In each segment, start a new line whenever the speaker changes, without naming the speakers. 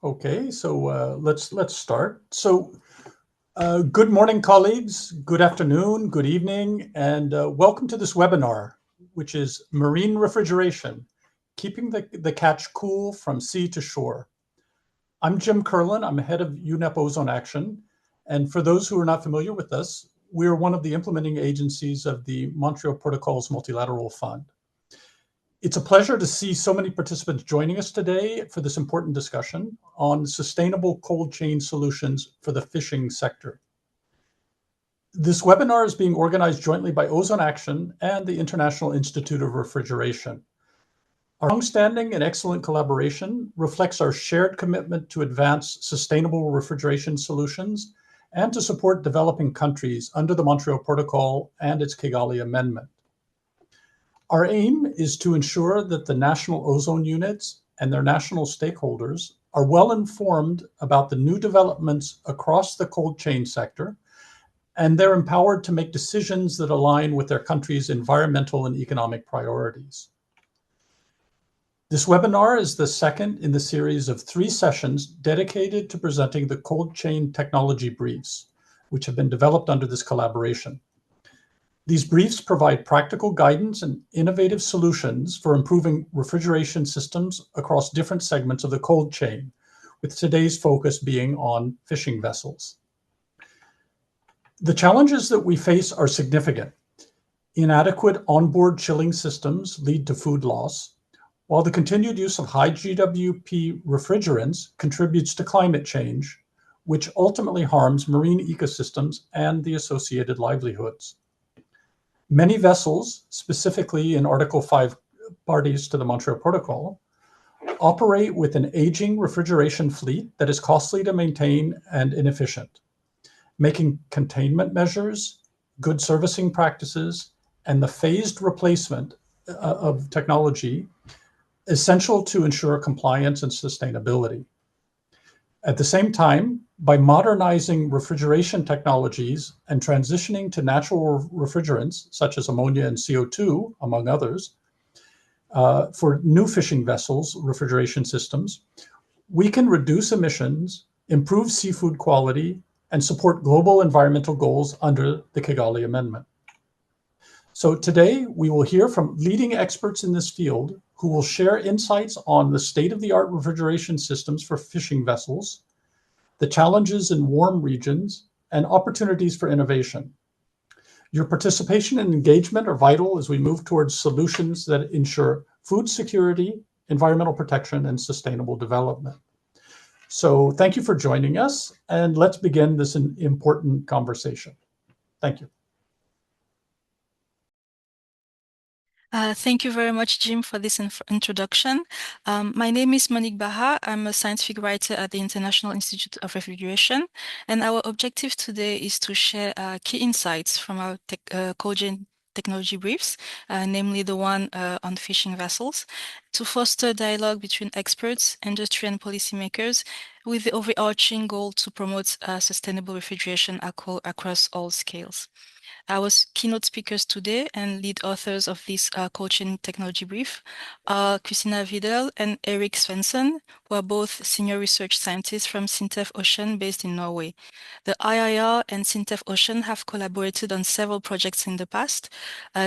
Okay, so let's start. Good morning, colleagues. Good afternoon, good evening, and welcome to this webinar, which is Marine Refrigeration, Keeping the Catch Cool from Sea to Shore. I'm Jim Curlin. I'm head of UNEP Ozone Action. And for those who are not familiar with us, we're one of the implementing agencies of the Montreal Protocol's Multilateral Fund. It's a pleasure to see so many participants joining us today for this important discussion on sustainable cold chain solutions for the fishing sector. This webinar is being organized jointly by Ozone Action and the International Institute of Refrigeration. Our longstanding and excellent collaboration reflects our shared commitment to advance sustainable refrigeration solutions and to support developing countries under the Montreal Protocol and its Kigali Amendment. Our aim is to ensure that the national ozone units and their national stakeholders are well informed about the new developments across the cold chain sector, and they're empowered to make decisions that align with their country's environmental and economic priorities. This webinar is the second in the series of 3 sessions dedicated to presenting the cold chain technology briefs, which have been developed under this collaboration. These briefs provide practical guidance and innovative solutions for improving refrigeration systems across different segments of the cold chain, with today's focus being on fishing vessels. The challenges that we face are significant. Inadequate onboard chilling systems lead to food loss, while the continued use of high GWP refrigerants contributes to climate change, which ultimately harms marine ecosystems and the associated livelihoods. Many vessels, specifically in Article 5 parties to the Montreal Protocol, operate with an aging refrigeration fleet that is costly to maintain and inefficient, making containment measures, good servicing practices, and the phased replacement of technology essential to ensure compliance and sustainability. At the same time, by modernizing refrigeration technologies and transitioning to natural refrigerants, such as ammonia and CO2, among others, for new fishing vessels, refrigeration systems, we can reduce emissions, improve seafood quality, and support global environmental goals under the Kigali Amendment. So today, we will hear from leading experts in this field who will share insights on the state-of-the-art refrigeration systems for fishing vessels, the challenges in warm regions, and opportunities for innovation. Your participation and engagement are vital as we move towards solutions that ensure food security, environmental protection, and sustainable development. So thank you for joining us, and let's begin this important conversation. Thank you.
Thank you very much, Jim, for this introduction. My name is Monique Baha. I'm a scientific writer at the International Institute of Refrigeration, and our objective today is to share key insights from our cold chain technology briefs, namely the one on fishing vessels, to foster dialogue between experts, industry, and policymakers, with the overarching goal to promote sustainable refrigeration across all scales. Our keynote speakers today and lead authors of this cold chain technology brief are Christina Vidal and Erik Svensson, who are both senior research scientists from Sintef Ocean based in Norway. The IIR and Sintef Ocean have collaborated on several projects in the past.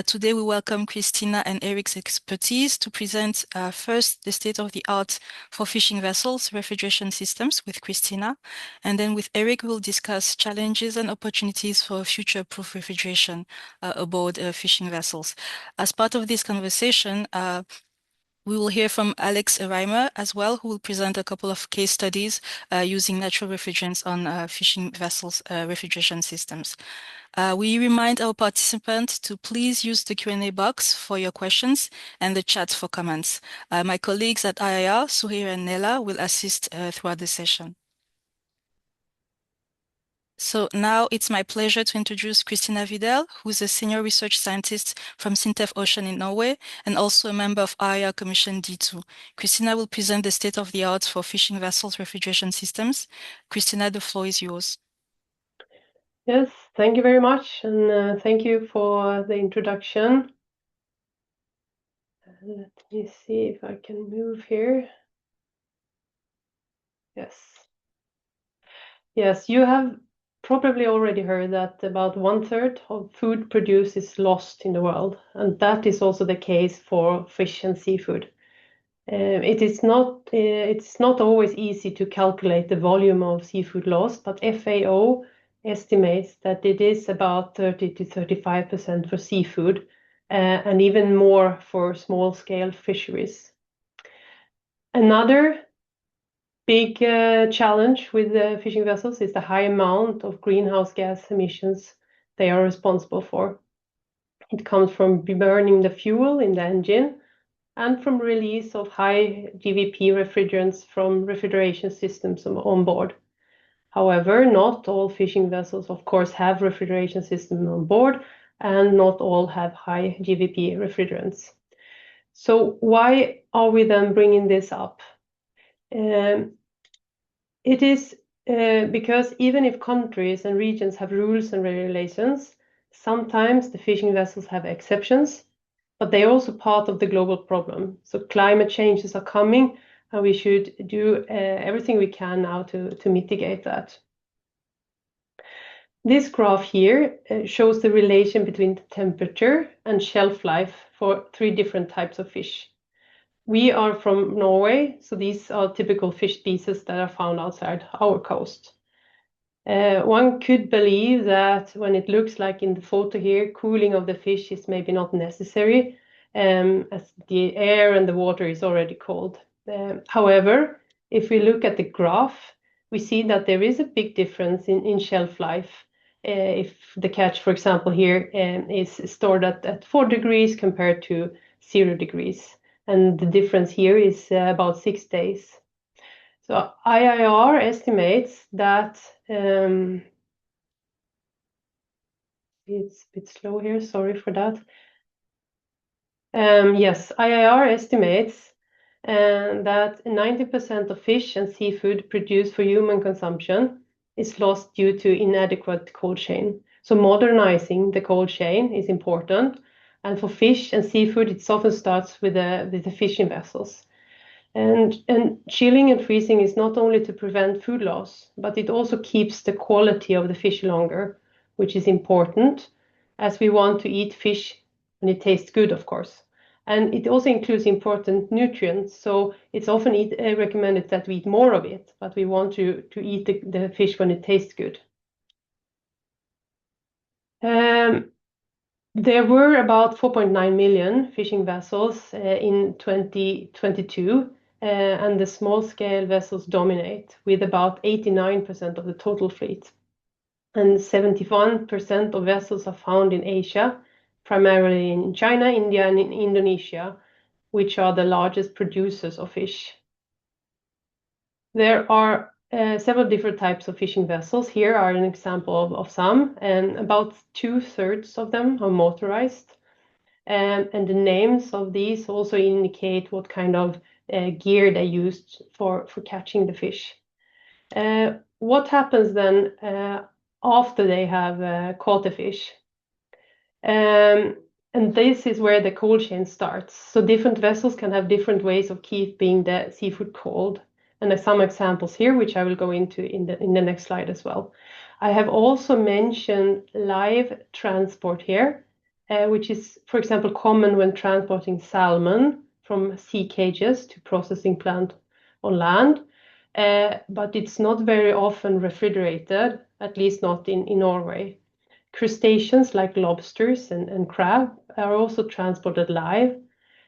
Today we welcome Christina and Erik's expertise to present first the state-of-the-art for fishing vessels refrigeration systems with Christina, and then with Erik we'll discuss challenges and opportunities for future-proof refrigeration aboard fishing vessels. As part of this conversation, we will hear from Alex Reimer as well, who will present a couple of case studies using natural refrigerants on fishing vessels refrigeration systems. We remind our participants to please use the Q&A box for your questions and the chat for comments. My colleagues at IIR, Suhir and Nela, will assist throughout the session. So now it's my pleasure to introduce Christina Vidal, who is a senior research scientist from Sintef Ocean in Norway and also a member of IIR Commission D2. Christina will present the state-of-the-art for fishing vessels refrigeration systems. Christina, the floor is yours.
Yes, thank you very much, and thank you for the introduction. Let me see if I can move here. Yes. Yes, you have probably already heard that about 1/3 of food produced is lost in the world, and that is also the case for fish and seafood. It's not always easy to calculate the volume of seafood lost, but FAO estimates that it is about 30 to 35% for seafood, and even more for small-scale fisheries. Another big challenge with the fishing vessels is the high amount of greenhouse gas emissions they are responsible for. It comes from burning the fuel in the engine and from release of high GWP refrigerants from refrigeration systems on board. However, not all fishing vessels, of course, have refrigeration systems on board, and not all have high GWP refrigerants. So why are we then bringing this up? It is because even if countries and regions have rules and regulations, sometimes the fishing vessels have exceptions, but they are also part of the global problem. So climate changes are coming, and we should do everything we can now to mitigate that. This graph here shows the relation between temperature and shelf life for 3 different types of fish. We are from Norway, so these are typical fish species that are found outside our coast. One could believe that when it looks like in the photo here, cooling of the fish is maybe not necessary, as the air and the water is already cold. However, if we look at the graph, we see that there is a big difference in shelf life. If the catch, for example, here is stored at 4 degrees compared to 0 degrees. And the difference here is about 6 days. So IIR estimates that it's a bit slow here, sorry for that. Yes, IIR estimates that 90% of fish and seafood produced for human consumption is lost due to inadequate cold chain. So modernizing the cold chain is important. And for fish and seafood, it often starts with the fishing vessels. And chilling and freezing is not only to prevent food loss, but it also keeps the quality of the fish longer, which is important as we want to eat fish when it tastes good, of course. And it also includes important nutrients, so it's often recommended that we eat more of it, but we want to eat the fish when it tastes good. There were about 4.9 million fishing vessels in 2022, and the small-scale vessels dominate with about 89% of the total fleet. And 71% of vessels are found in Asia, primarily in China, India, and in Indonesia, which are the largest producers of fish. There are several different types of fishing vessels. Here are an example of some, and about 2/3 of them are motorized. And the names of these also indicate what kind of gear they used for catching the fish. What happens then after they have caught the fish? And this is where the cold chain starts. So different vessels can have different ways of keeping the seafood cold. And there's some examples here, which I will go into in the next slide as well. I have also mentioned live transport here, which is, for example, common when transporting salmon from sea cages to processing plant on land. But it's not very often refrigerated, at least not in Norway. Crustaceans like lobsters and crab are also transported live,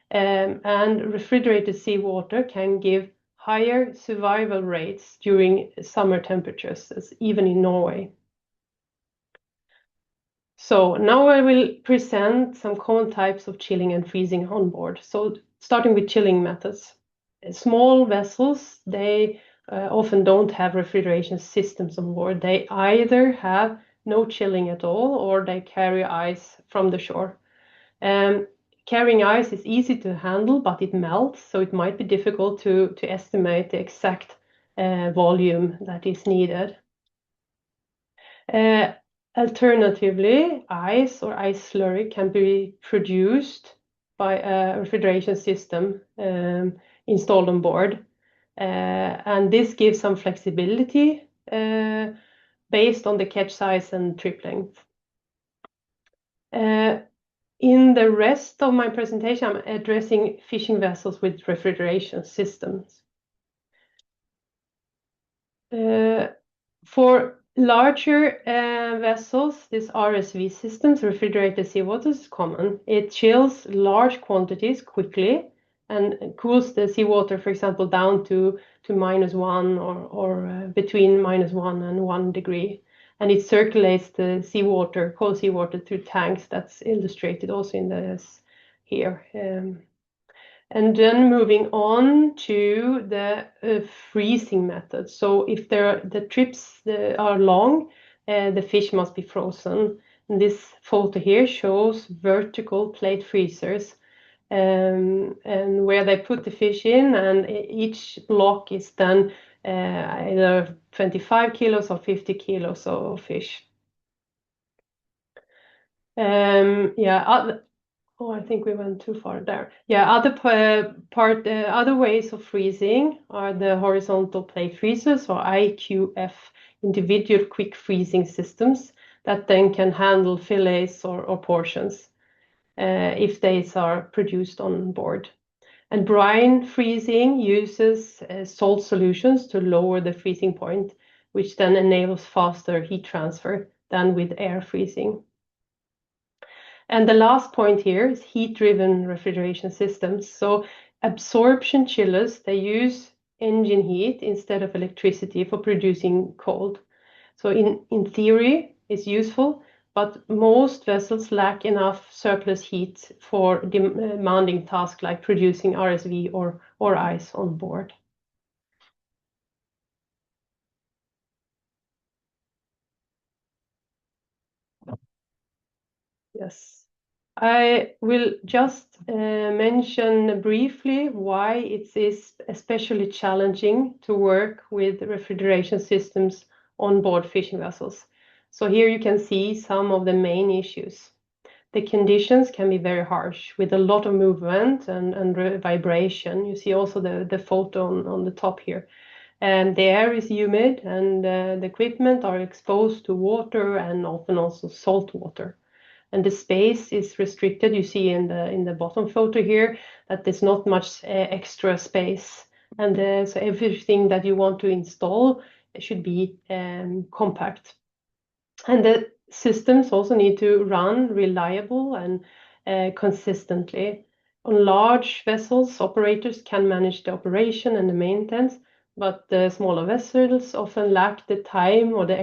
and refrigerated seawater can give higher survival rates during summer temperatures, as even in Norway. So now I will present some common types of chilling and freezing on board. So starting with chilling methods. Small vessels, they often don't have refrigeration systems on board. They either have no chilling at all, or they carry ice from the shore. Carrying ice is easy to handle, but it melts, so it might be difficult to estimate the exact volume that is needed. Alternatively, ice or ice slurry can be produced by a refrigeration system installed on board. And this gives some flexibility based on the catch size and trip length. In the rest of my presentation, I'm addressing fishing vessels with refrigeration systems. For larger vessels, this RSV systems, refrigerated seawater, is common. It chills large quantities quickly and cools the seawater, for example, down to -1 or between -1 and 1 degree. And it circulates the seawater, cold seawater, through tanks. That's illustrated also in this here. And then moving on to the freezing method. So if the trips are long, the fish must be frozen. And this photo here shows vertical plate freezers, and where they put the fish in, and each block is then either 25 kilos or 50 kilos of fish. Oh, I think we went too far there. Yeah, other ways of freezing are the horizontal plate freezers, or IQF, individual quick freezing systems that then can handle fillets or portions if these are produced on board. And brine freezing uses salt solutions to lower the freezing point, which then enables faster heat transfer than with air freezing. And the last point here is heat-driven refrigeration systems. So absorption chillers, they use engine heat instead of electricity for producing cold. So in theory, it's useful, but most vessels lack enough surplus heat for demanding tasks like producing RSV or ice on board. Yes. I will just mention briefly why it is especially challenging to work with refrigeration systems on board fishing vessels. So here you can see some of the main issues. The conditions can be very harsh with a lot of movement and vibration. You see also the photo on the top here. And the air is humid, and the equipment are exposed to water and often also salt water. And the space is restricted. You see in the bottom photo here that there's not much extra space, and so everything that you want to install should be compact. And the systems also need to run reliable and consistently. On large vessels, operators can manage the operation and the maintenance, but the smaller vessels often lack the time or the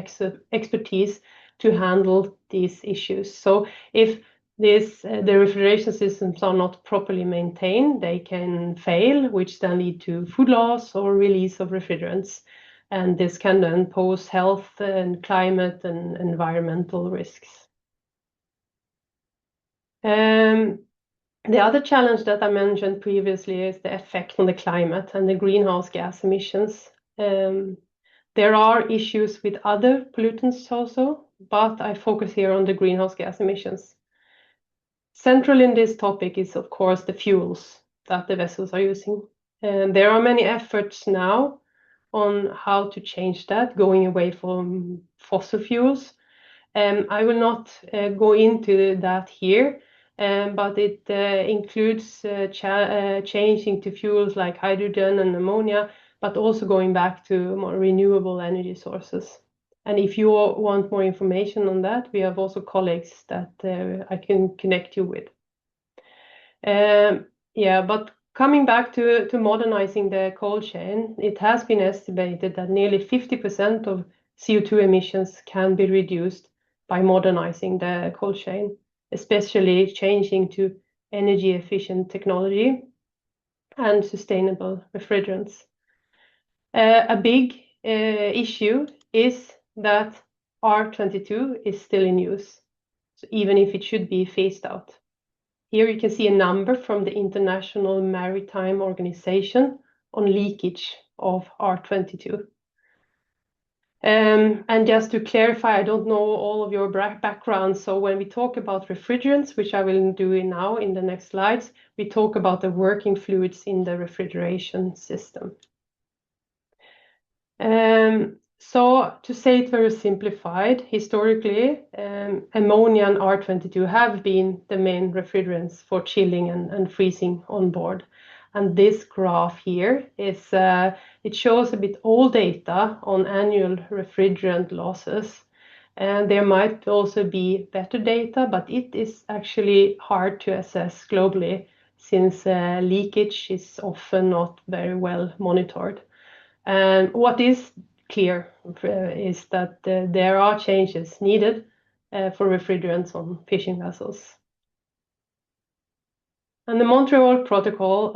expertise to handle these issues. So if the refrigeration systems are not properly maintained, they can fail, which then lead to food loss or release of refrigerants. And this can then pose health and climate and environmental risks. The other challenge that I mentioned previously is the effect on the climate and the greenhouse gas emissions. There are issues with other pollutants also, but I focus here on the greenhouse gas emissions. Central in this topic is, of course, the fuels that the vessels are using. And there are many efforts now on how to change that, going away from fossil fuels. I will not go into that here, but it includes changing to fuels like hydrogen and ammonia, but also going back to more renewable energy sources. And if you want more information on that, we have also colleagues that I can connect you with. But coming back to modernizing the cold chain, it has been estimated that nearly 50% of CO2 emissions can be reduced by modernizing the cold chain, especially changing to energy efficient technology and sustainable refrigerants. A big issue is that R22 is still in use, so even if it should be phased out. Here you can see a number from the International Maritime Organization on leakage of R22. And just to clarify, I don't know all of your background, so when we talk about refrigerants, which I will do now in the next slides, we talk about the working fluids in the refrigeration system. So to say it very simplified, historically, ammonia and R22 have been the main refrigerants for chilling and freezing on board. And this graph here is it shows a bit old data on annual refrigerant losses. And there might also be better data, but it is actually hard to assess globally since leakage is often not very well monitored. And what is clear is that there are changes needed for refrigerants on fishing vessels. And the Montreal Protocol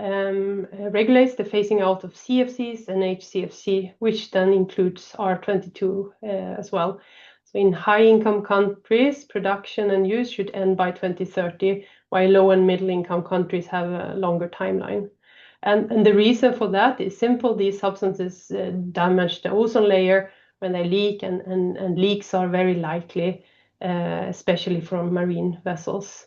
regulates the phasing out of CFCs and HCFC, which then includes R22 as well. So in high-income countries, production and use should end by 2030, while low and middle-income countries have a longer timeline. And the reason for that is simple. These substances damage the ozone layer when they leak, and leaks are very likely, especially from marine vessels.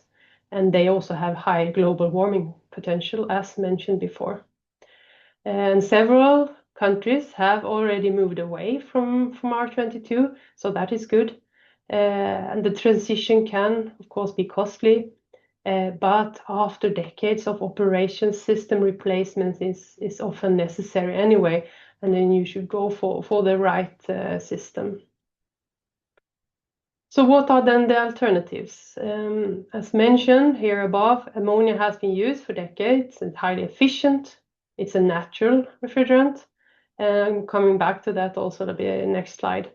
And they also have high global warming potential, as mentioned before. And several countries have already moved away from R22, so that is good. And the transition can, of course, be costly. But after decades of operation, system replacement is often necessary anyway, and then you should go for the right system. So what are then the alternatives? As mentioned here above, ammonia has been used for decades. It's highly efficient. It's a natural refrigerant. And coming back to that also, that'll be the next slide.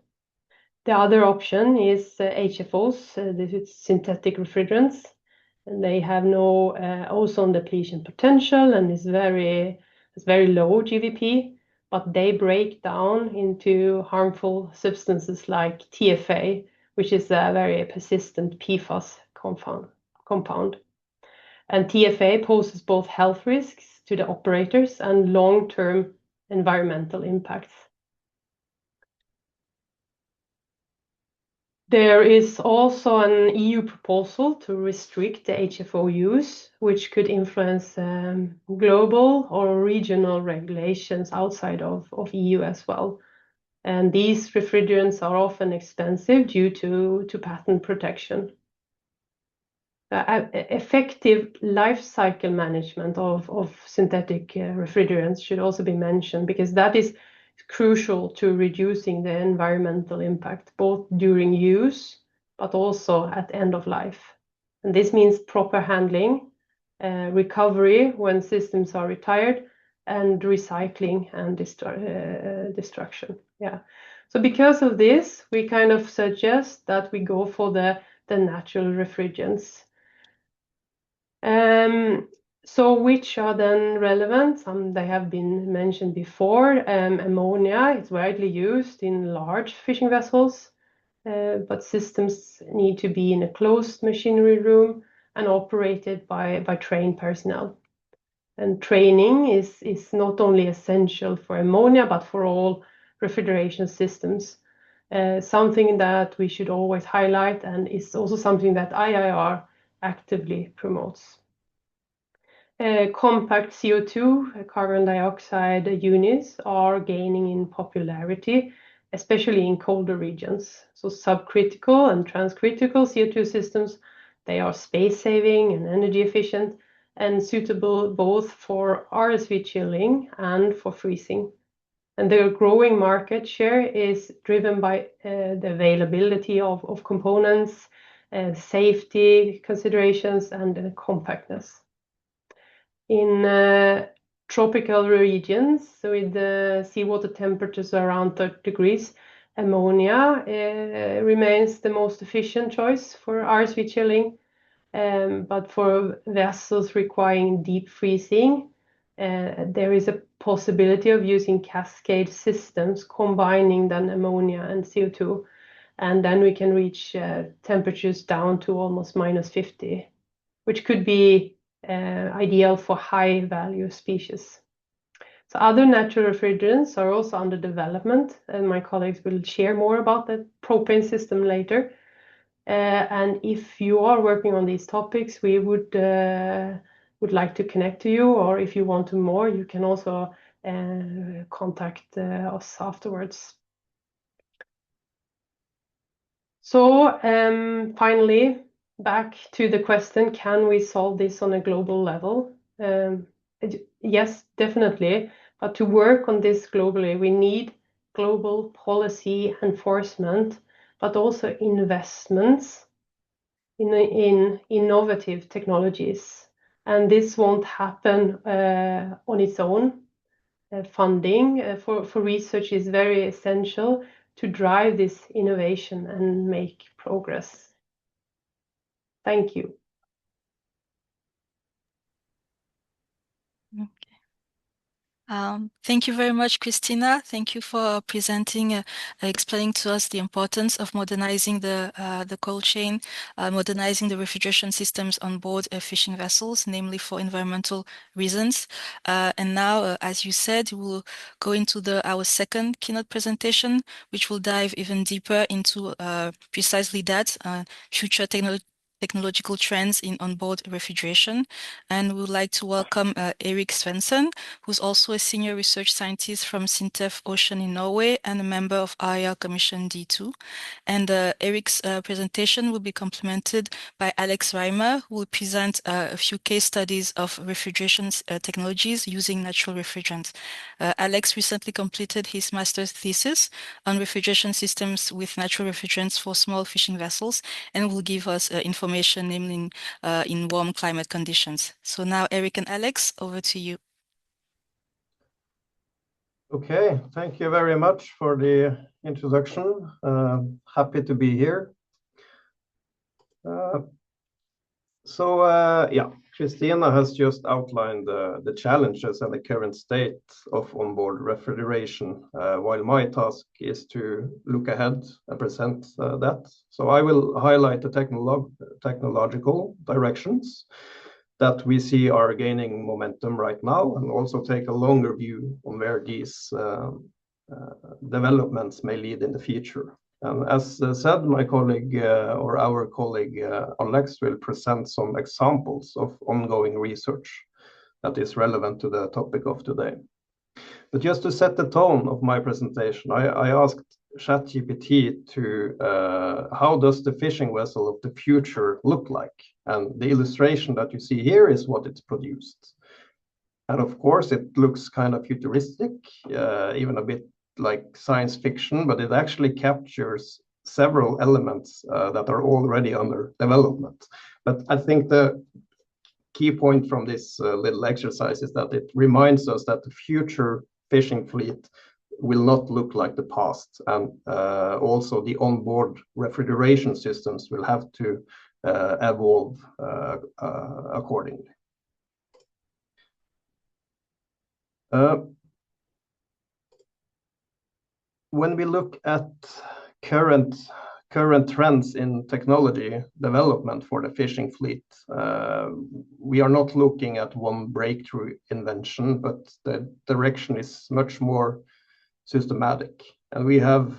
The other option is HFOs. This is synthetic refrigerants. And they have no ozone depletion potential and is very low GWP, but they break down into harmful substances like TFA, which is a very persistent PFAS compound. And TFA poses both health risks to the operators and long-term environmental impacts. There is also an EU proposal to restrict the HFO use, which could influence global or regional regulations outside of EU as well. And these refrigerants are often expensive due to patent protection. Effective life cycle management of synthetic refrigerants should also be mentioned, because that is crucial to reducing the environmental impact, both during use but also at end of life. And this means proper handling, recovery when systems are retired, and recycling and destruction. Yeah. So because of this, we kind of suggest that we go for the natural refrigerants. So which are then relevant? They have been mentioned before. Ammonia is widely used in large fishing vessels, but systems need to be in a closed machinery room and operated by trained personnel. And training is not only essential for ammonia, but for all refrigeration systems. Something that we should always highlight, and is also something that IIR actively promotes. Compact CO2, carbon dioxide units are gaining in popularity, especially in colder regions. So subcritical and transcritical CO2 systems, they are space saving and energy efficient, and suitable both for RSV chilling and for freezing. And their growing market share is driven by the availability of components, safety considerations, and compactness. In tropical regions with the seawater temperatures around 30 degrees, ammonia remains the most efficient choice for RSV chilling. But for vessels requiring deep freezing, there is a possibility of using cascade systems combining then ammonia and CO2. And then we can reach temperatures down to almost -50, which could be ideal for high value species. So other natural refrigerants are also under development, and my colleagues will share more about the propane system later. And if you are working on these topics, we would like to connect to you, or if you want to more, you can also contact us afterwards. So finally, back to the question, can we solve this on a global level? Yes, definitely. But to work on this globally, we need global policy enforcement, but also investments in innovative technologies. And this won't happen on its own. Funding for research is very essential to drive this innovation and make progress. Thank you.
Thank you very much, Christina. Thank you for presenting, explaining to us the importance of modernizing the cold chain, modernizing the refrigeration systems on board fishing vessels, namely for environmental reasons. And now, as you said, we'll go into our second keynote presentation, which will dive even deeper into precisely that, future technological trends in onboard refrigeration. And we would like to welcome Erik Svensson, who's also a senior research scientist from Sintef Ocean in Norway and a member of IR Commission D2. And Erik's presentation will be complemented by Alex Reimer, who will present a few case studies of refrigeration technologies using natural refrigerants. Alex recently completed his master's thesis on refrigeration systems with natural refrigerants for small fishing vessels and will give us information, namely in warm climate conditions. So now, Erik and Alex, over to you.
Okay, thank you very much for the introduction. Happy to be here. Yeah, Christina has just outlined the challenges and the current state of onboard refrigeration, while my task is to look ahead and present that. So I will highlight the technological directions that we see are gaining momentum right now, and also take a longer view on where these developments may lead in the future. And as said, my colleague or our colleague Alex will present some examples of ongoing research that is relevant to the topic of today. But just to set the tone of my presentation, I asked ChatGPT to how does the fishing vessel of the future look like? And the illustration that you see here is what it's produced. And of course, it looks kind of futuristic, even a bit like science fiction, but it actually captures several elements that are already under development. But I think the key point from this little exercise is that it reminds us that the future fishing fleet will not look like the past, and also the onboard refrigeration systems will have to evolve accordingly. When we look at current trends in technology development for the fishing fleet, we are not looking at one breakthrough invention, but the direction is much more systematic. And we have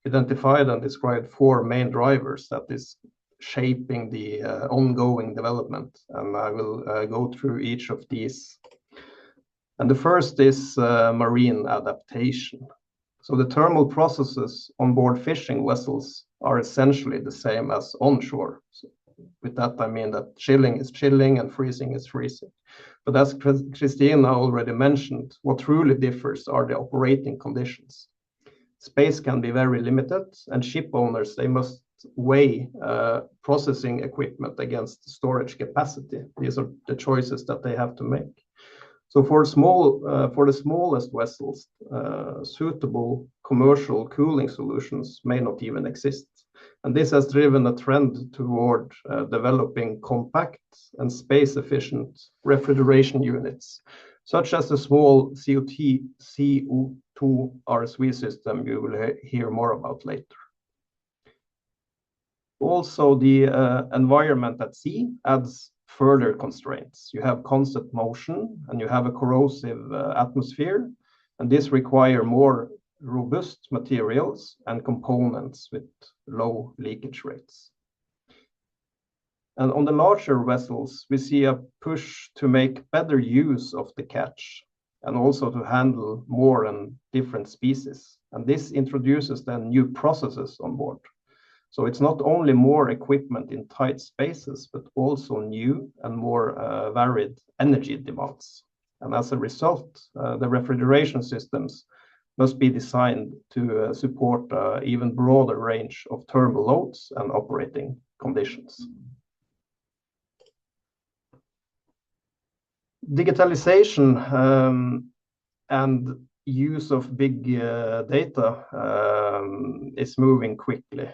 identified and described 4 main drivers that is shaping the ongoing development. And I will go through each of these. And the first is marine adaptation. So the thermal processes on board fishing vessels are essentially the same as onshore. So with that, I mean that chilling is chilling and freezing is freezing. But as Christina already mentioned, what truly differs are the operating conditions. Space can be very limited, and ship owners, they must weigh processing equipment against storage capacity. These are the choices that they have to make. So for the smallest vessels, suitable commercial cooling solutions may not even exist. And this has driven a trend toward developing compact and space-efficient refrigeration units, such as the small CO2 RSV system you will hear more about later. Also, the environment at sea adds further constraints. You have constant motion and you have a corrosive atmosphere, and this requires more robust materials and components with low leakage rates. And on the larger vessels, we see a push to make better use of the catch. and also to handle more and different species. And this introduces then new processes on board. So it's not only more equipment in tight spaces, but also new and more varied energy demands. And as a result, the refrigeration systems must be designed to support an even broader range of thermal loads and operating conditions. Digitalization and use of big data is moving quickly.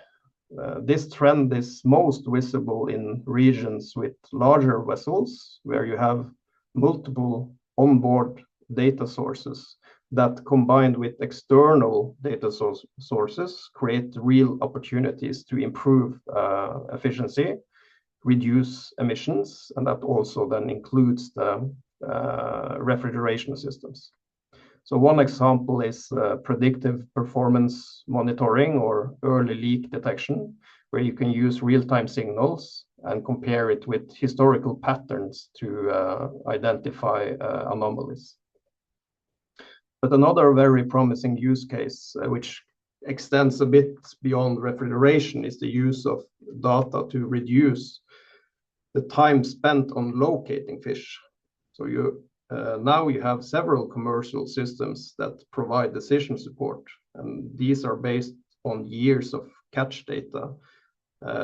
This trend is most visible in regions with larger vessels, where you have multiple onboard data sources that, combined with external data sources, create real opportunities to improve efficiency, reduce emissions, and that also then includes the refrigeration systems. So one example is predictive performance monitoring or early leak detection, where you can use real-time signals and compare it with historical patterns to identify anomalies. But another very promising use case, which extends a bit beyond refrigeration, is the use of data to reduce the time spent on locating fish. So now you have several commercial systems that provide decision support, and these are based on years of catch data.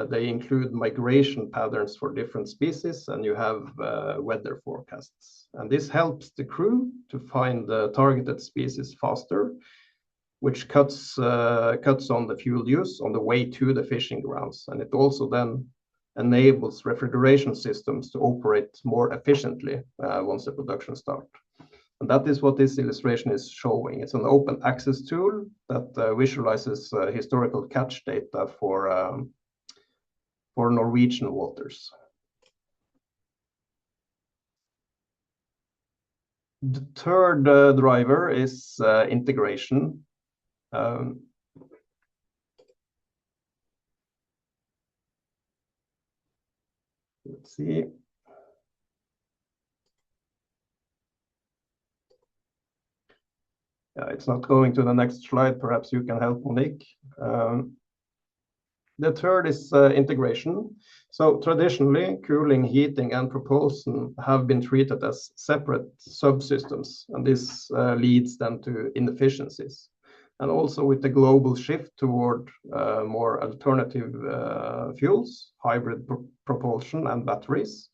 They include migration patterns for different species, and you have weather forecasts. And this helps the crew to find the targeted species faster, which cuts on the fuel use on the way to the fishing grounds. And it also then enables refrigeration systems to operate more efficiently once the production starts. And that is what this illustration is showing. It's an open access tool that visualizes historical catch data for Norwegian waters. The third driver is integration. Let's see. It's not going to the next slide. Perhaps you can help, Monique. The third is integration. So traditionally, cooling, heating, and propulsion have been treated as separate subsystems, and this leads then to inefficiencies. And also with the global shift toward more alternative fuels, hybrid propulsion, and batteries,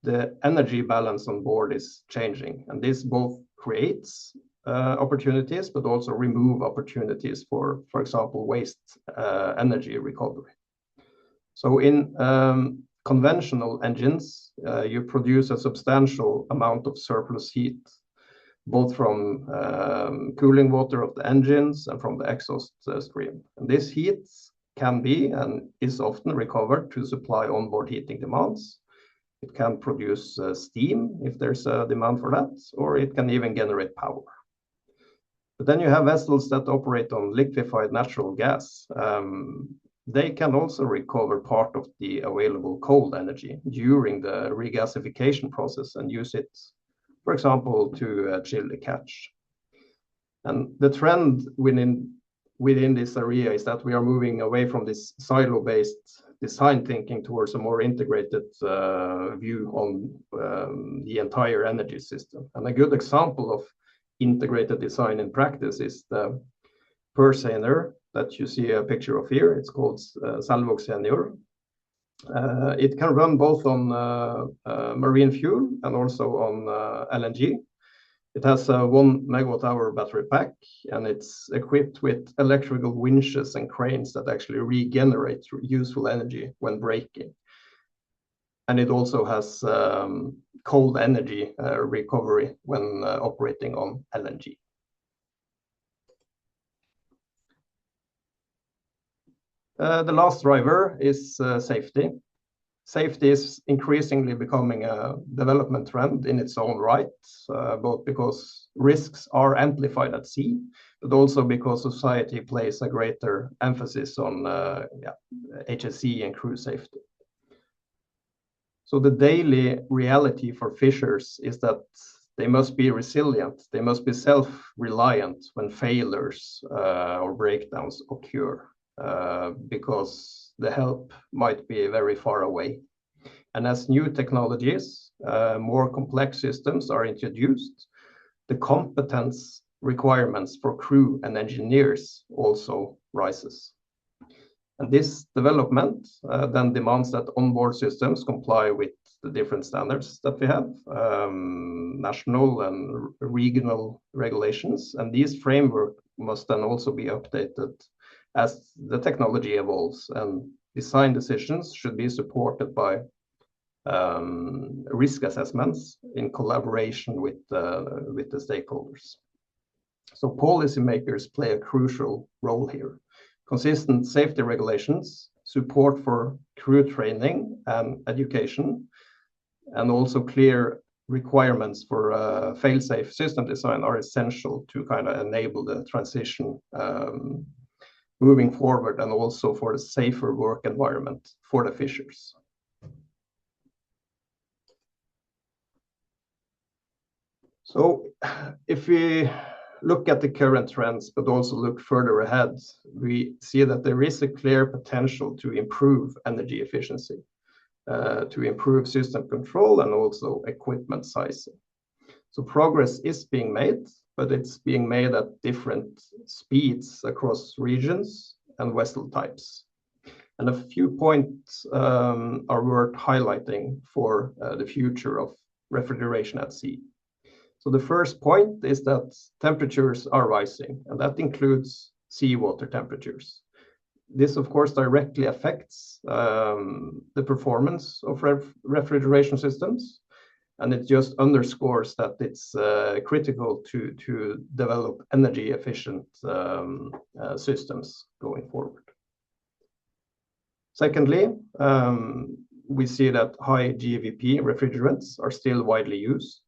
the energy balance on board is changing. And this both creates opportunities, but also remove opportunities for example, waste energy recovery. So in conventional engines, you produce a substantial amount of surplus heat, both from cooling water of the engines and from the exhaust stream. And this heat can be and is often recovered to supply onboard heating demands. It can produce steam if there's a demand for that, or it can even generate power. But then you have vessels that operate on liquefied natural gas. They can also recover part of the available cold energy during the regasification process and use it, for example, to chill the catch. And the trend within this area is that we are moving away from this silo-based design thinking towards a more integrated view on the entire energy system. And a good example of integrated design in practice is the Perseiner that you see a picture of here. It's called Salvok Senior. It can run both on marine fuel and also on LNG. It has a 1 megawatt-hour battery pack, and it's equipped with electrical winches and cranes that actually regenerate useful energy when braking. And it also has cold energy recovery when operating on LNG. The last driver is safety. Safety is increasingly becoming a development trend in its own right, both because risks are amplified at sea, but also because society places a greater emphasis on HSE and crew safety. So the daily reality for fishers is that they must be resilient. They must be self-reliant when failures or breakdowns occur, because the help might be very far away. And as new technologies, more complex systems are introduced, the competence requirements for crew and engineers also rises. And this development then demands that onboard systems comply with the different standards that we have, national and regional regulations. And these framework must then also be updated as the technology evolves, and design decisions should be supported by risk assessments in collaboration with the stakeholders. So policymakers play a crucial role here. Consistent safety regulations, support for crew training and education, and also clear requirements for fail-safe system design are essential to kind of enable the transition moving forward, and also for a safer work environment for the fishers. So if we look at the current trends, but also look further ahead, we see that there is a clear potential to improve energy efficiency, to improve system control, and also equipment sizing. So progress is being made, but it's being made at different speeds across regions and vessel types. And a few points are worth highlighting for the future of refrigeration at sea. So the first point is that temperatures are rising, and that includes seawater temperatures. This, of course, directly affects the performance of refrigeration systems, and it just underscores that it's critical to develop energy efficient systems going forward. Secondly, we see that high GWP refrigerants are still widely used.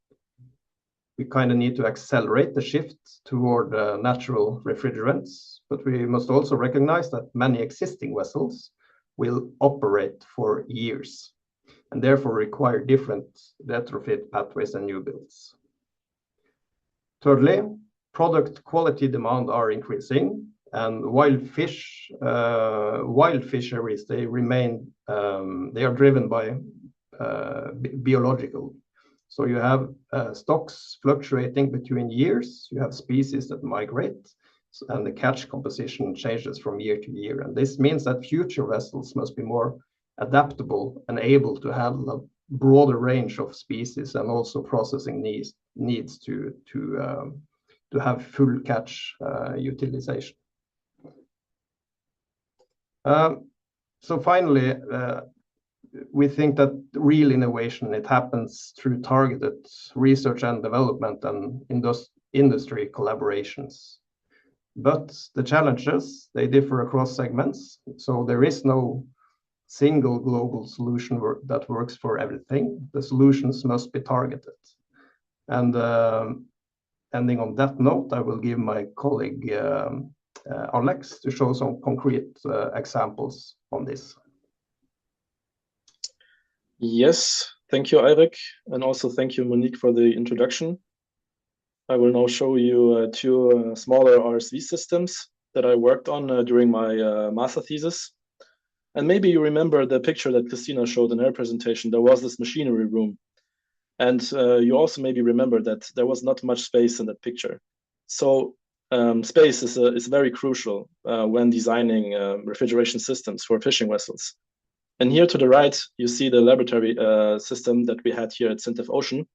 We kind of need to accelerate the shift toward natural refrigerants, but we must also recognize that many existing vessels will operate for years, and therefore require different retrofit pathways and new builds. Thirdly, product quality demand are increasing, and wild fisheries, they are driven by biological. So you have stocks fluctuating between years, you have species that migrate, and the catch composition changes from year to year. And this means that future vessels must be more adaptable and able to handle a broader range of species, and also processing needs to have full catch utilization. So finally, we think that real innovation, it happens through targeted research and development and industry collaborations. But the challenges, they differ across segments. So there is no single global solution that works for everything. The solutions must be targeted. And ending on that note, I will give my colleague Alex to show some concrete examples on this.
Yes, thank you, Eirik, and also thank you, Monique, for the introduction. I will now show you two smaller RSV systems that I worked on during my master thesis. And maybe you remember the picture that Christina showed in her presentation. There was this machinery room. And you also maybe remember that there was not much space in that picture. So space is very crucial when designing refrigeration systems for fishing vessels. And here to the right, you see the laboratory system that we had here at Sintef Ocean,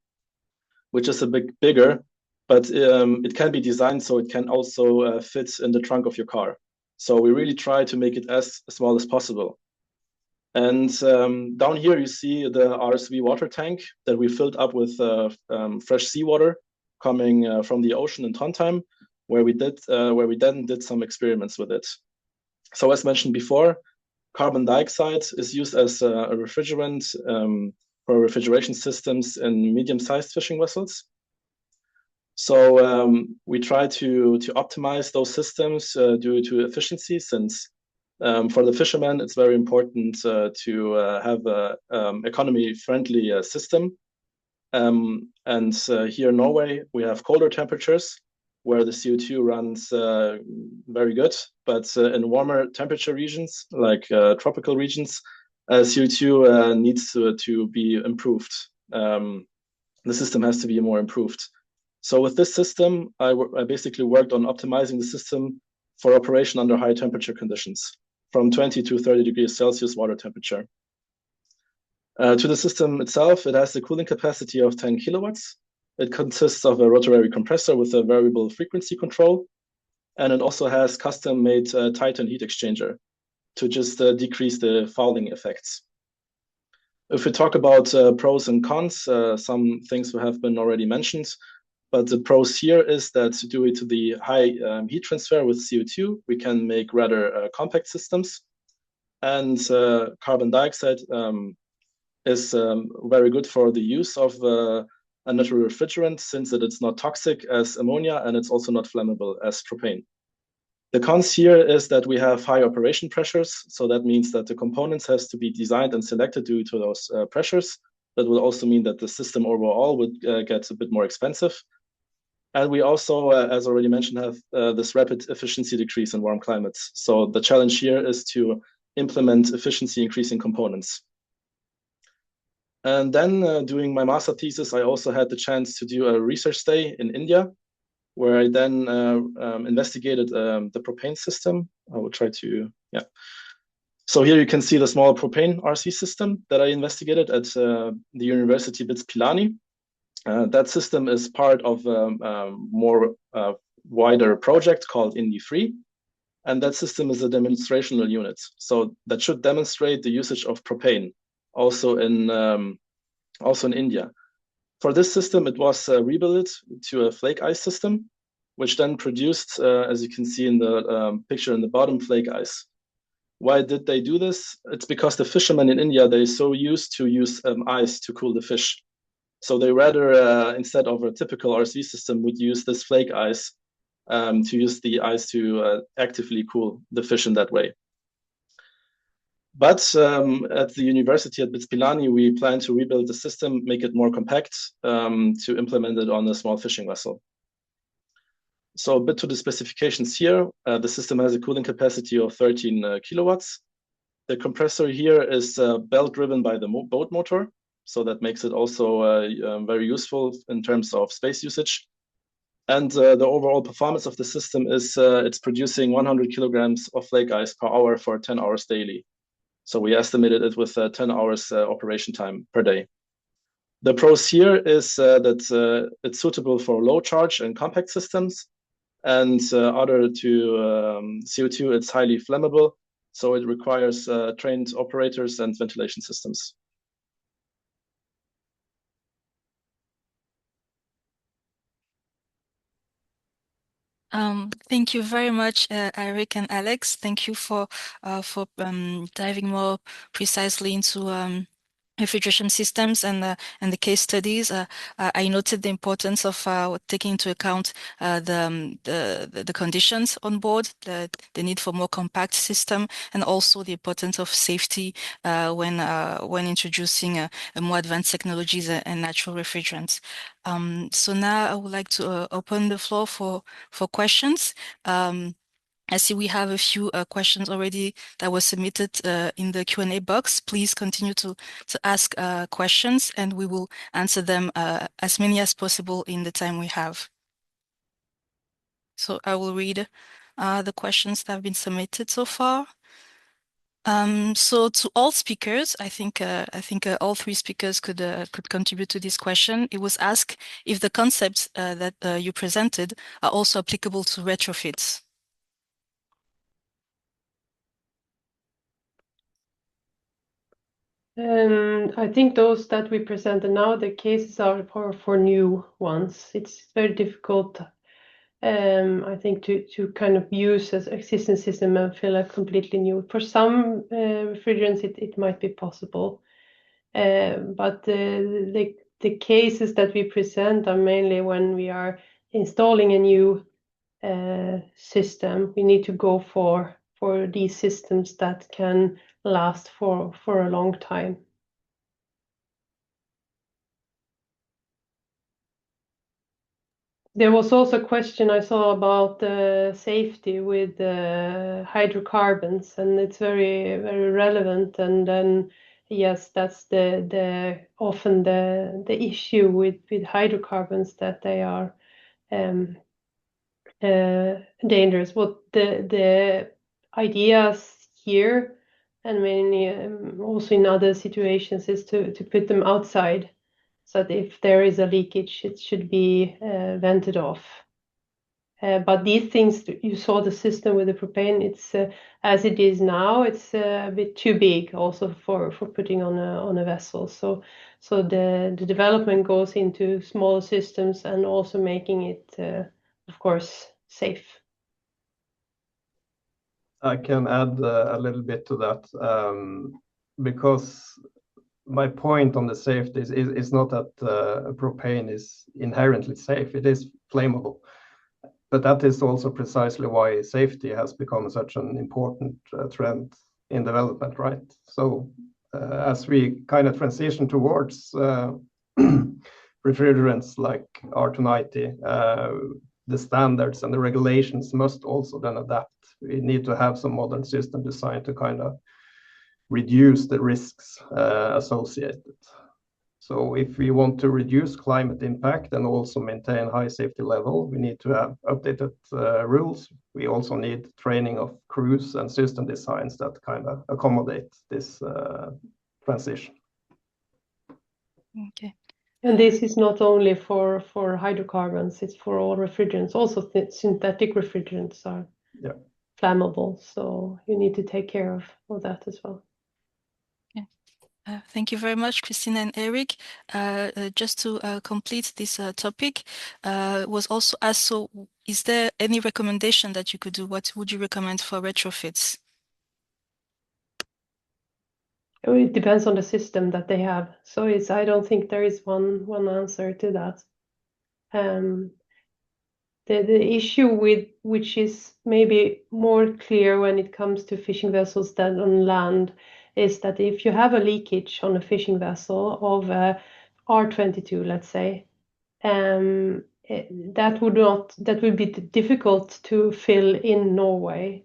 which is a bit bigger, but it can be designed so it can also fit in the trunk of your car. So we really try to make it as small as possible. And down here, you see the RSV water tank that we filled up with fresh seawater coming from the ocean in Trondheim, where we then did some experiments with it. So as mentioned before, carbon dioxide is used as a refrigerant for refrigeration systems in medium-sized fishing vessels. So we try to optimize those systems due to efficiency, since for the fishermen, it's very important to have an economy-friendly system. And here in Norway, we have colder temperatures where the CO2 runs very good. But in warmer temperature regions, like tropical regions, CO2 needs to be improved. The system has to be more improved. So with this system, I basically worked on optimizing the system for operation under high temperature conditions, from 20 to 30 degrees Celsius water temperature. To the system itself, it has the cooling capacity of 10 kilowatts. It consists of a rotary compressor with a variable frequency control, and it also has custom-made Titan heat exchanger to just decrease the fouling effects. If we talk about pros and cons, some things have been already mentioned, but the pros here is that due to the high heat transfer with CO2, we can make rather compact systems, and carbon dioxide is very good for the use of a natural refrigerant, since it is not toxic as ammonia and it's also not flammable as propane. The cons here is that we have high operation pressures. So that means that the components has to be designed and selected due to those pressures. That will also mean that the system overall would get a bit more expensive. And we also, as already mentioned, have this rapid efficiency decrease in warm climates. So the challenge here is to implement efficiency increasing components. And then doing my master thesis, I also had the chance to do a research stay in India, where I then investigated the propane system. I will try to, yeah. So here you can see the small propane RC system that I investigated at the University BITS Pilani. That system is part of a more wider project called Indy3. And that system is a demonstrational unit. So that should demonstrate the usage of propane also in India. For this system, it was rebuilt to a flake ice system, which then produced, as you can see in the picture in the bottom, flake ice. Why did they do this? It's because the fishermen in India, they're so used to use ice to cool the fish. So they rather, instead of a typical RC system, would use this flake ice to use the ice to actively cool the fish in that way. But at the university at BITS Pilani, we plan to rebuild the system, make it more compact, to implement it on a small fishing vessel. So a bit to the specifications here. The system has a cooling capacity of 13 kilowatts. The compressor here is belt driven by the boat motor. So that makes it also very useful in terms of space usage. And the overall performance of the system is it's producing 100 kilograms of flake ice per hour for 10 hours daily. So we estimated it with 10 hours operation time per day. The pros here is that it's suitable for low charge and compact systems. And other to CO2, it's highly flammable. So it requires trained operators and ventilation systems.
Thank you very much, Eric and Alex. Thank you for diving more precisely into refrigeration systems and the case studies. I noted the importance of taking into account the conditions on board, the need for more compact system, and also the importance of safety when introducing more advanced technologies and natural refrigerants. So now I would like to open the floor for questions. I see we have a few questions already that were submitted in the Q&A box. Please continue to ask questions, and we will answer them as many as possible in the time we have. So I will read the questions that have been submitted so far. So to all speakers, I think all three speakers could contribute to this question. It was asked if the concepts that you presented are also applicable to retrofits.
I think those that we presented now, the cases are for new ones. It's very difficult, I think, to kind of use an existing system and fill a completely new. For some refrigerants, it might be possible, but the cases that we present are mainly when we are installing a new system. We need to go for these systems that can last for a long time. There was also a question I saw about safety with hydrocarbons, and it's very, very relevant. And then, yes, that's often the issue with hydrocarbons, that they are dangerous. What the ideas here, and many also in other situations, is to put them outside, so that if there is a leakage, it should be vented off. But these things, you saw the system with the propane, it's as it is now, it's a bit too big also for putting on a vessel. So the development goes into smaller systems and also making it, of course, safe.
I can add a little bit to that, because my point on the safety is not that propane is inherently safe. It is flammable. But that is also precisely why safety has become such an important trend in development, right? So as we kind of transition towards refrigerants like R290, the standards and the regulations must also then adapt. We need to have some modern system designed to kind of reduce the risks associated. So if we want to reduce climate impact and also maintain high safety level, we need to have updated rules. We also need training of crews and system designs that kind of accommodate this transition.
Okay.
And this is not only for hydrocarbons, it's for all refrigerants. Also, synthetic refrigerants are flammable, so you need to take care of that as well.
Thank you very much, Christina and Eric. Just to complete this topic, was also asked, so is there any recommendation that you could do? What would you recommend for retrofits?
It depends on the system that they have. So I don't think there is one answer to that. The issue with which is maybe more clear when it comes to fishing vessels than on land is that if you have a leakage on a fishing vessel of R22, let's say, that would be difficult to fill in Norway.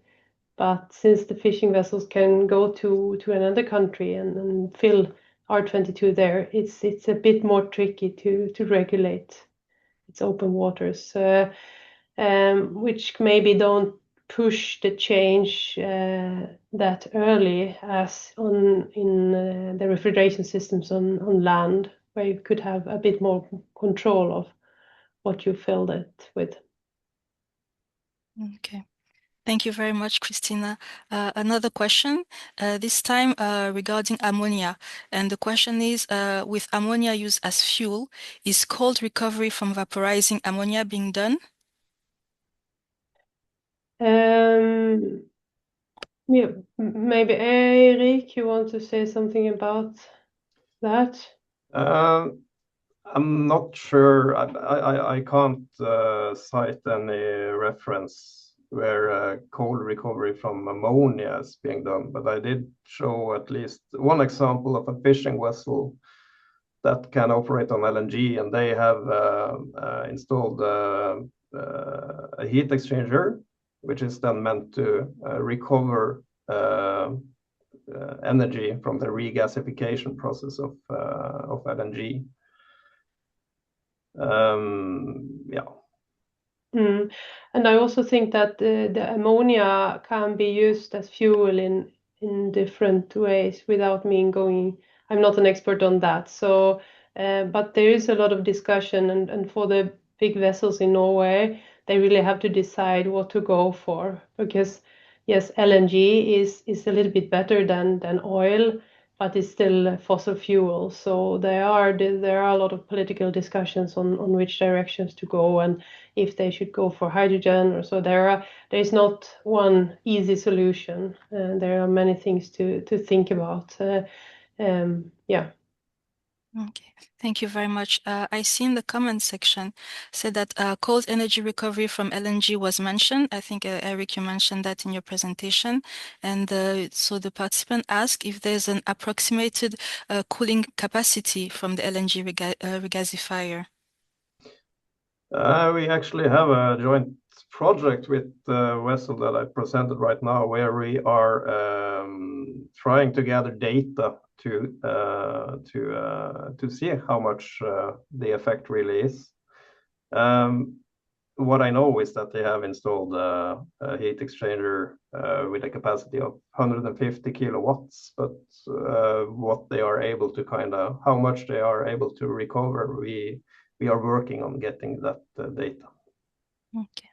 But since the fishing vessels can go to another country and fill R22 there, it's a bit more tricky to regulate. It's open waters, which maybe don't push the change that early as in the refrigeration systems on land, where you could have a bit more control of what you filled it with.
Okay. Thank you very much, Christina. Another question, this time regarding ammonia. And the question is, with ammonia used as fuel, is cold recovery from vaporizing ammonia being done?
Yeah, maybe Eric, you want to say something about that?
I'm not sure. I can't cite any reference where cold recovery from ammonia is being done, but I did show at least one example of a fishing vessel that can operate on LNG, and they have installed a heat exchanger, which is then meant to recover energy from the regasification process of LNG.
And I also think that the ammonia can be used as fuel in different ways without me going. I'm not an expert on that. So, but there is a lot of discussion, and for the big vessels in Norway, they really have to decide what to go for, because yes, LNG is a little bit better than oil, but it's still fossil fuel. So there are a lot of political discussions on which directions to go and if they should go for hydrogen or so. There is not one easy solution. There are many things to think about. Yeah.
Okay, thank you very much. I see in the comment section said that cold energy recovery from LNG was mentioned. I think, Eric, you mentioned that in your presentation. And so the participant asked if there's an approximated cooling capacity from the LNG regasifier.
We actually have a joint project with the vessel that I presented right now, where we are trying to gather data to see how much the effect really is. What I know is that they have installed a heat exchanger with a capacity of 150 kilowatts, but what they are able to how much they are able to recover, we are working on getting that data.
Okay.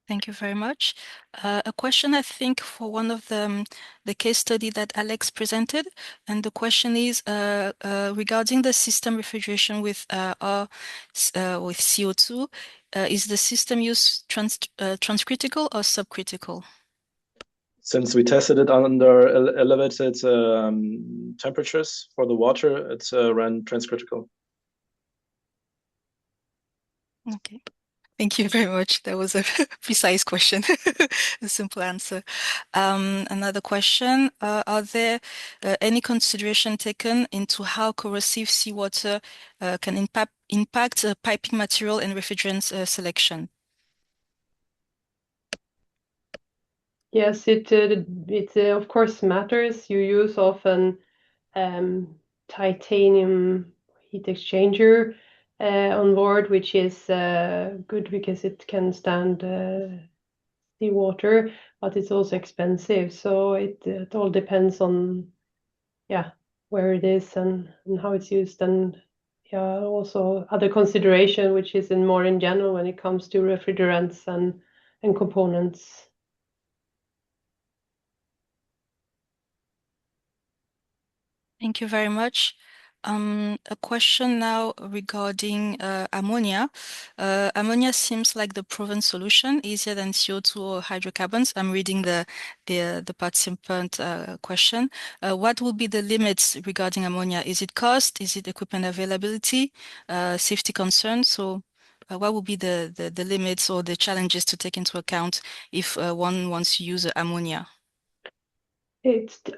Thank you very much. A question, I think, for one of the case study that Alex presented, and the question is regarding the system refrigeration with CO2. Is the system used transcritical or subcritical?
Since we tested it under elevated temperatures for the water, it ran transcritical.
Okay. Thank you very much. That was a precise question, a simple answer. Another question, are there any consideration taken into how corrosive seawater can impact piping material and refrigerant selection?
Yes, it of course matters. You use often titanium heat exchanger on board, which is good because it can stand seawater, but it's also expensive. So it all depends on where it is and how it's used, and also other consideration, which is more in general when it comes to refrigerants and components.
Thank you very much. A question now regarding ammonia. Ammonia seems like the proven solution, easier than CO2 or hydrocarbons. I'm reading the participant question. What will be the limits regarding ammonia? Is it cost? Is it equipment availability? Safety concerns? So what will be the limits or the challenges to take into account if one wants to use ammonia?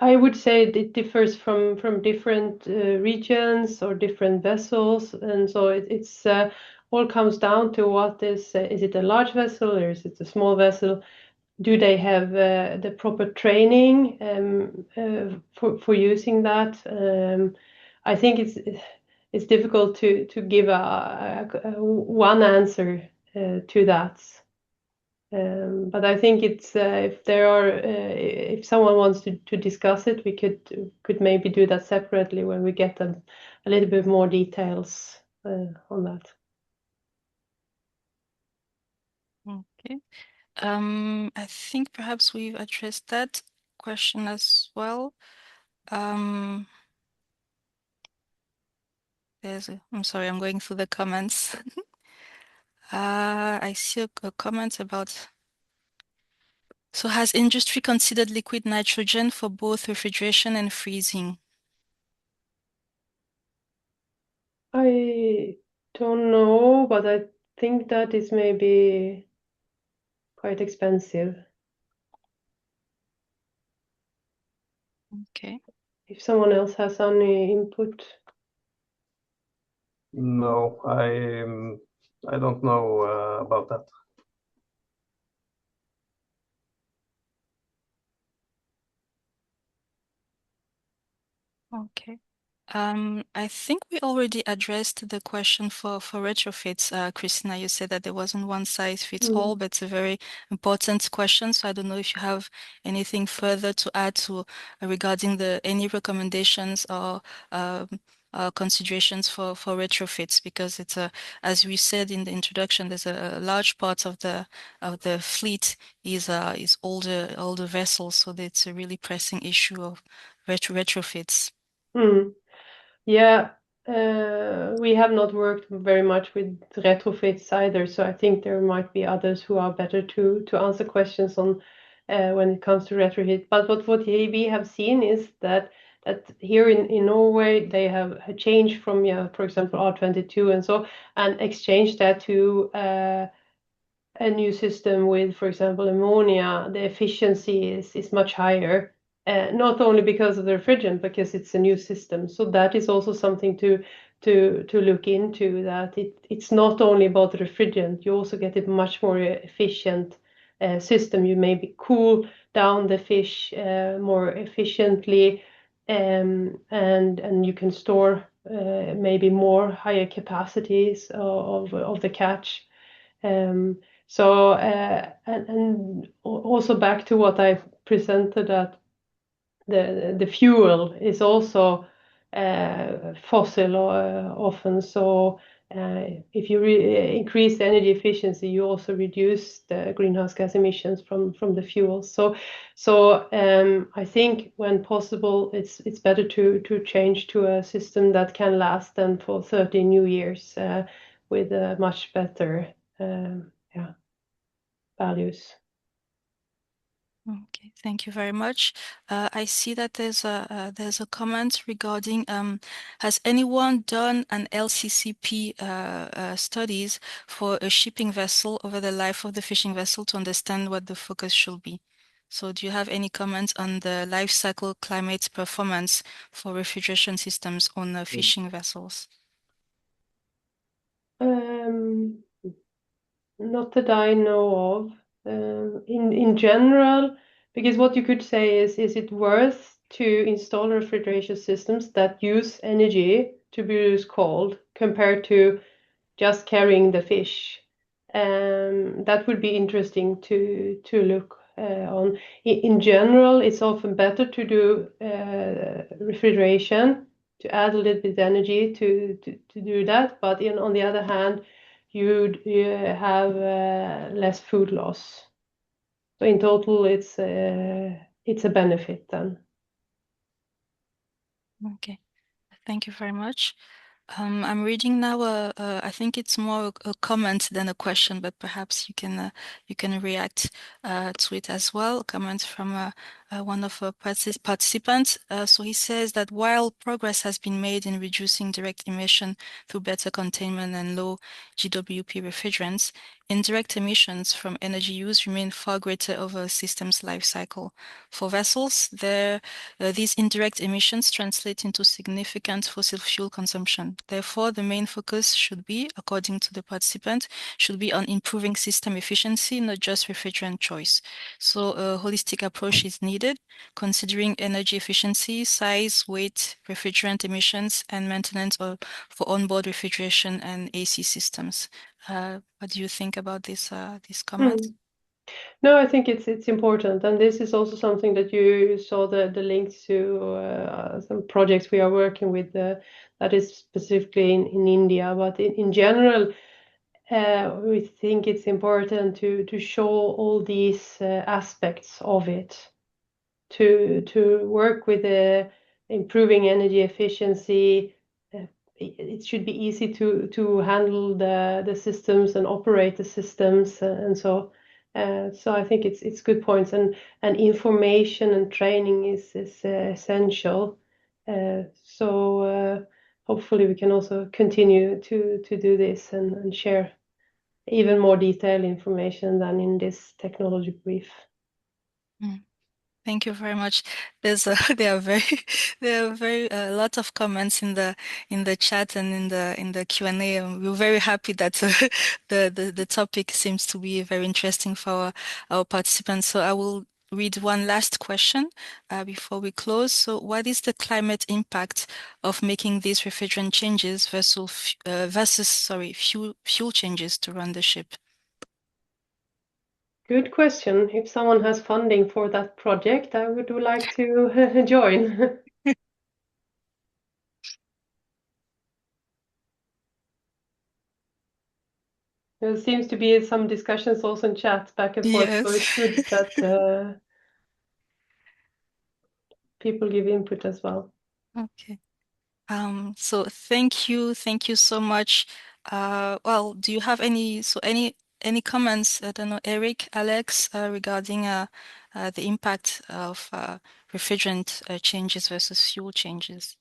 I would say it differs from different regions or different vessels, and so it's all comes down to what is it a large vessel or is it a small vessel? Do they have the proper training for using that? I think it's difficult to give a one answer to that. But I think it's if someone wants to discuss it, we could maybe do that separately when we get a little bit more details on that.
Okay. I think perhaps we've addressed that question as well. I'm sorry, I'm going through the comments. I see a comment about, so has industry considered liquid nitrogen for both refrigeration and freezing?
I don't know, but I think that is maybe quite expensive.
Okay.
If someone else has any input.
No, I don't know about that.
Okay. I think we already addressed the question for retrofits. Christina, you said that there wasn't one size fits all, but it's a very important question. So I don't know if you have anything further to add to regarding any recommendations or considerations for retrofits, because it's as we said in the introduction, there's a large part of the fleet is older vessels, so it's a really pressing issue of retrofits.
Yeah, we have not worked very much with retrofits either, so I think there might be others who are better to answer questions on when it comes to retrofit. But what we have seen is that here in Norway they have changed from for example R22 and exchanged that to a new system with, for example, ammonia. The efficiency is much higher. Not only because of the refrigerant, because it's a new system. So that is also something to to look into that. It's not only about the refrigerant, you also get a much more efficient system. You maybe cool down the fish more efficiently, and you can store maybe more higher capacities of the catch. So and also back to what I presented, that the fuel is also fossil often. So if you increase the energy efficiency, you also reduce the greenhouse gas emissions from the fuel. So I think when possible, it's better to change to a system that can last them for 30 new years with much better values.
Okay, thank you very much. I see that there's a comment regarding has anyone done an LCCP studies for a shipping vessel over the life of the fishing vessel to understand what the focus should be? So do you have any comments on the life cycle climate performance for refrigeration systems on fishing vessels?
Not that I know of. In general, because what you could say is it worth to install refrigeration systems that use energy to produce cold compared to just carrying the fish? That would be interesting to look on. In general, it's often better to do refrigeration, to add a little bit energy to do that. But on the other hand, you have less food loss. So in total, it's a benefit then.
Okay, thank you very much. I'm reading now. I think it's more a comment than a question, but perhaps you can react to it as well. A comment from one of our participants. So he says that while progress has been made in reducing direct emission through better containment and low GWP refrigerants, indirect emissions from energy use remain far greater over a system's life cycle. For vessels, these indirect emissions translate into significant fossil fuel consumption. Therefore, the main focus should be, according to the participant, should be on improving system efficiency, not just refrigerant choice. So a holistic approach is needed, considering energy efficiency, size, weight, refrigerant emissions, and maintenance for onboard refrigeration and AC systems. What do you think about this comment?
No, I think it's important, and this is also something that you saw the links to some projects we are working with that is specifically in India. But in general, we think it's important to show all these aspects of it, to work with improving energy efficiency. It should be easy to handle the systems and operate the systems, and so I think it's good points, and information and training is essential. So hopefully we can also continue to do this and share even more detailed information than in this technology brief.
Thank you very much. There are very a lot of comments in the chat and in the Q&A. And we're very happy that the topic seems to be very interesting for our participants. So I will read one last question before we close. So what is the climate impact of making these refrigerant changes versus fuel changes to run the ship?
Good question. If someone has funding for that project, I would like to join. There seems to be some discussions also in chat back and forth, so it's good that people give input as well.
Okay. So thank you so much. Well, do you have any comments? I don't know, Eric, Alex, regarding the impact of refrigerant changes versus fuel changes?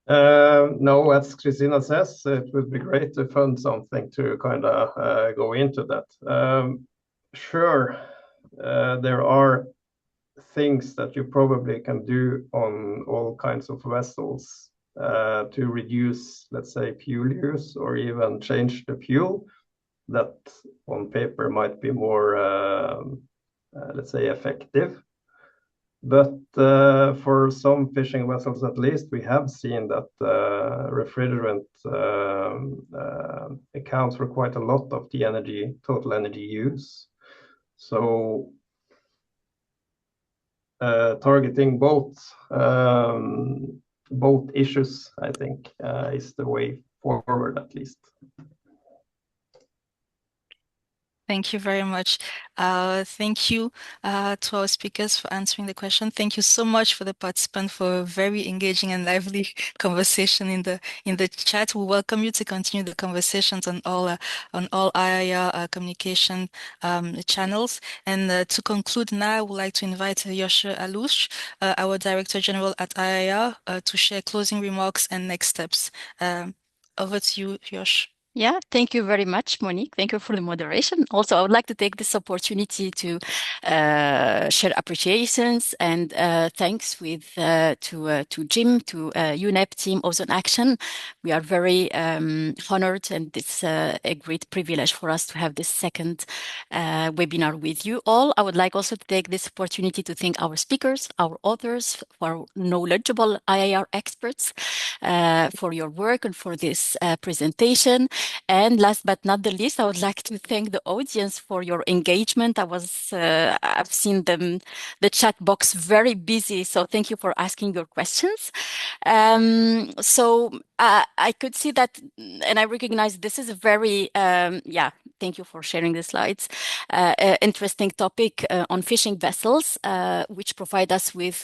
No, as Christina says, it would be great to fund something to kind of go into that. Sure, there are things that you probably can do on all kinds of vessels to reduce, let's say, fuel use or even change the fuel, that on paper might be more, let's say, effective. But for some fishing vessels, at least, we have seen that refrigerant accounts for quite a lot of the total energy use. So targeting both issues, I think, is the way forward, at least.
Thank you very much. Thank you to our speakers for answering the question. Thank you so much for the participants for a very engaging and lively conversation in the chat. We welcome you to continue the conversations on all IIR communication channels. And to conclude now, I would like to invite Yoshe Alush, our Director General at IIR, to share closing remarks and next steps. Over to you, Yosh.
Yeah, thank you very much, Monique. Thank you for the moderation. Also, I would like to take this opportunity to share appreciations and thanks to Jim, to UNEP team, Ozone Action. We are very honored, and it's a great privilege for us to have this second webinar with you all. I would like also to take this opportunity to thank our speakers, our authors, our knowledgeable IIR experts for your work and for this presentation. And last but not the least, I would like to thank the audience for your engagement. I've seen the chat box very busy, so thank you for asking your questions. So I could see that, and I recognize this is a very, thank you for sharing the slides. Interesting topic on fishing vessels, which provide us with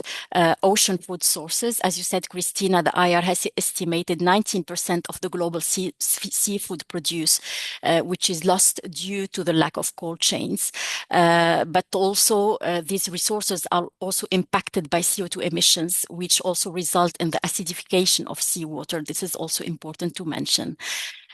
ocean food sources. As you said, Christina, the IR has estimated 19% of the global seafood produce, which is lost due to the lack of cold chains. But also these resources are also impacted by CO2 emissions, which also result in the acidification of seawater. This is also important to mention.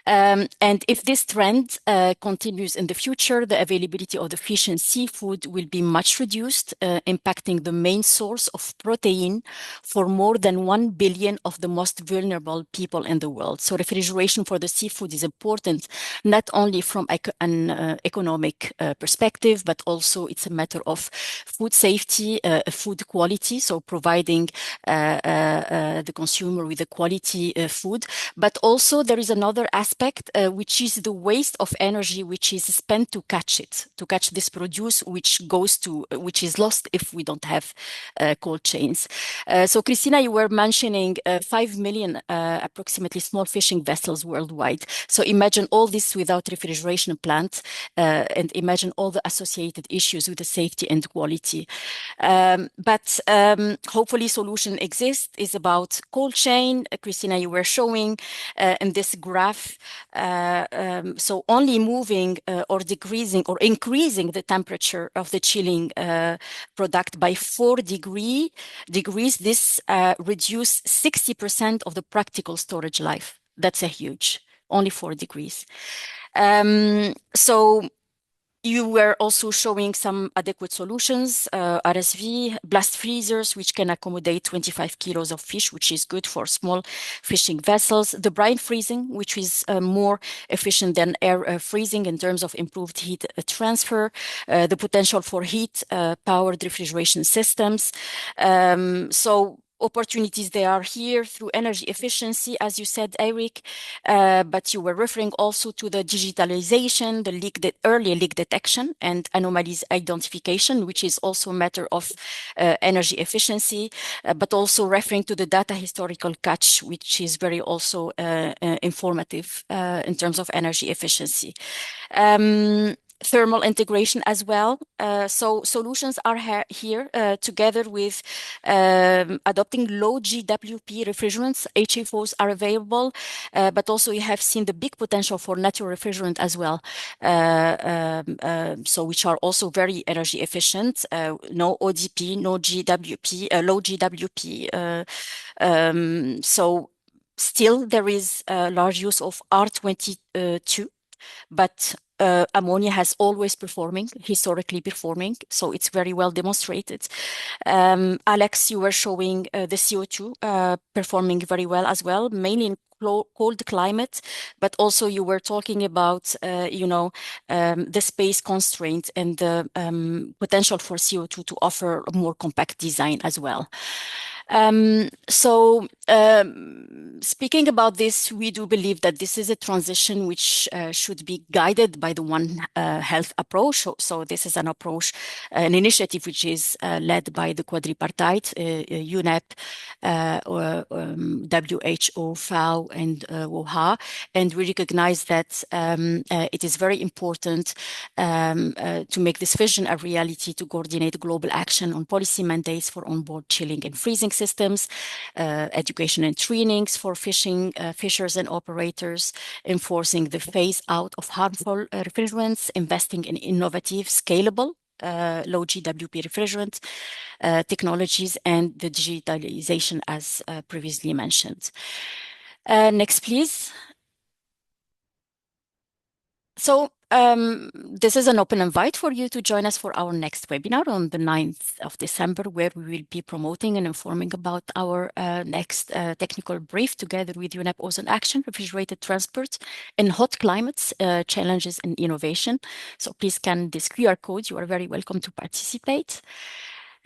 And if this trend continues in the future, the availability of the fish and seafood will be much reduced, impacting the main source of protein for more than 1 billion of the most vulnerable people in the world. So refrigeration for the seafood is important, not only from an economic perspective, but also it's a matter of food safety, food quality, so providing the consumer with a quality food. But also there is another aspect, which is the waste of energy which is spent to catch this produce, which is lost if we don't have cold chains. So Christina, you were mentioning 5 million approximately small fishing vessels worldwide. So imagine all this without refrigeration plant, and imagine all the associated issues with the safety and quality. But hopefully solution exists. Is about cold chain. Christina, you were showing in this graph. So only moving or decreasing or increasing the temperature of the chilling product by 4 degrees, this reduce 60% of the practical storage life. That's a huge, only 4 degrees. So you were also showing some adequate solutions, RSV, blast freezers, which can accommodate 25 kilos of fish, which is good for small fishing vessels. The brine freezing, which is more efficient than air freezing in terms of improved heat transfer. The potential for heat-powered refrigeration systems. So opportunities, they are here through energy efficiency, as you said, Eric, but you were referring also to the digitalization, the early leak detection and anomalies identification, which is also a matter of energy efficiency, but also referring to the data historical catch, which is very also informative in terms of energy efficiency. Thermal integration as well. So solutions are here together with adopting low GWP refrigerants. HFOs are available, but also you have seen the big potential for natural refrigerant as well. So which are also very energy efficient. No ODP, no GWP, low GWP. So still there is a large use of R22. But ammonia has always historically performing, so it's very well demonstrated. Alex, you were showing the CO2 performing very well as well, mainly in cold climate, but also you were talking about, the space constraint and the potential for CO2 to offer a more compact design as well. Speaking about this, we do believe that this is a transition which should be guided by the One Health approach. So this is an approach, an initiative which is led by the quadripartite, UNEP, WHO, FAO, and WOHA. And we recognize that it is very important to make this vision a reality, to coordinate global action on policy mandates for onboard chilling and freezing systems, education and trainings for fishers and operators, enforcing the phase out of harmful refrigerants, investing in innovative, scalable, low GWP refrigerant technologies, and the digitalization as previously mentioned. Next, please. So this is an open invite for you to join us for our next webinar on the 9th of December, where we will be promoting and informing about our next technical brief together with UNEP Ozone Action, Refrigerated Transport in Hot Climates, Challenges and Innovation. So please scan this QR code. You are very welcome to participate.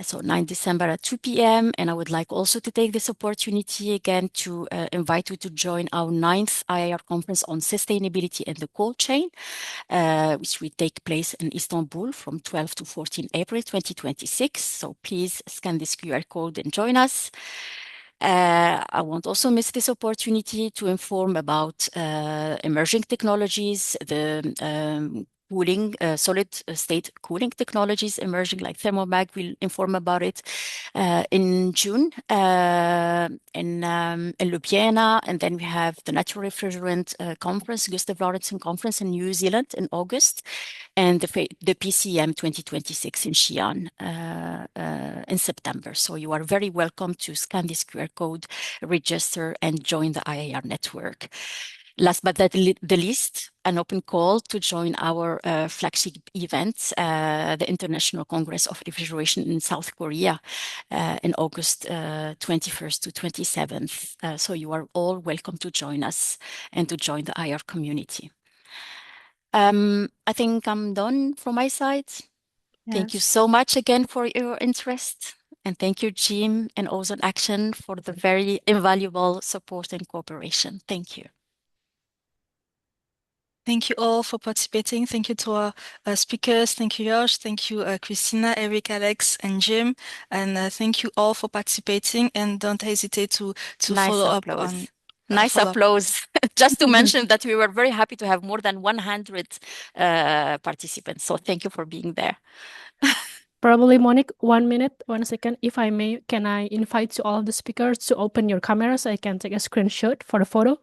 So 9 December at 2 p.m. And I would like also to take this opportunity again to invite you to join our 9th IIR conference on sustainability and the cold chain, which will take place in Istanbul from 12 to 14 April 2026. So please scan this QR code and join us. I won't also miss this opportunity to inform about emerging technologies, the cooling, solid state cooling technologies emerging, like Thermomag. We'll inform about it in June in Ljubljana. And then we have the Natural Refrigerant Conference, Gustav Laurensen Conference in New Zealand in August, and the PCM 2026 in Xi'an in September. So you are very welcome to scan this QR code, register, and join the IIR network. Last but not the least, an open call to join our flagship event, the International Congress of Refrigeration in South Korea in August 21st to 27th. So you are all welcome to join us and to join the IR community. I think I'm done from my side. Yes. Thank you so much again for your interest. And thank you, Jim and Ozone Action, for the very invaluable support and cooperation. Thank you.
Thank you all for participating. Thank you to our speakers. Thank you, Josh. Thank you, Christina, Eric, Alex, and Jim. And thank you all for participating. And don't hesitate to follow up on...
Nice applause. Just to mention that we were very happy to have more than 100 participants. So thank you for being there.
Probably, Monique, 1 minute, 1 second. If I may, can I invite to all of the speakers to open your cameras? I can take a screenshot for the photo.